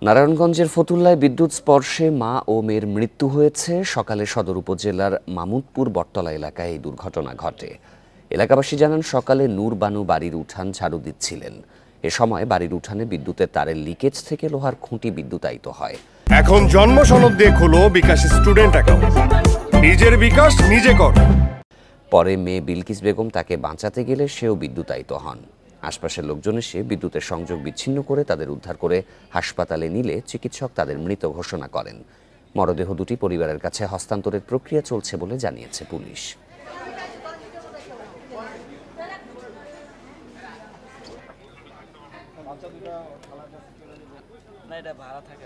নারায়ণগঞ্জের ফতুল্লায় বিদ্যুৎ স্পর্শে মা ও মেয়ের মৃত্যু হয়েছে। সকালে সদর উপজেলার মামুদপুর বটতলা এলাকায় এই দুর্ঘটনা ঘটে। এলাকাবাসী জানান, সকালে নূর বানু বাড়ির উঠান ঝাড়ু দিচ্ছিলেন। এ সময় বাড়ির উঠানে বিদ্যুতের তারের লিকেজ থেকে লোহার খুঁটি বিদ্যুতায়িত হয়। এখন জন্ম সনদ দিয়ে খোলো বিকাশ স্টুডেন্ট অ্যাকাউন্ট। নিজের বিকাশ নিজে কর। পরে মেয়ে বিলকিস বেগম তাকে বাঁচাতে গেলে সেও বিদ্যুতায়িত হন। আশপাশের লোকজন এসে বিদ্যুতের সংযোগ বিচ্ছিন্ন করে তাদের উদ্ধার করে হাসপাতালে নিলে চিকিৎসক তাদের মৃত ঘোষণা করেন। মরদেহ দুটি পরিবারের কাছে হস্তান্তরের প্রক্রিয়া চলছে বলে জানিয়েছে পুলিশ। না, এটা ভাড়া থাকে।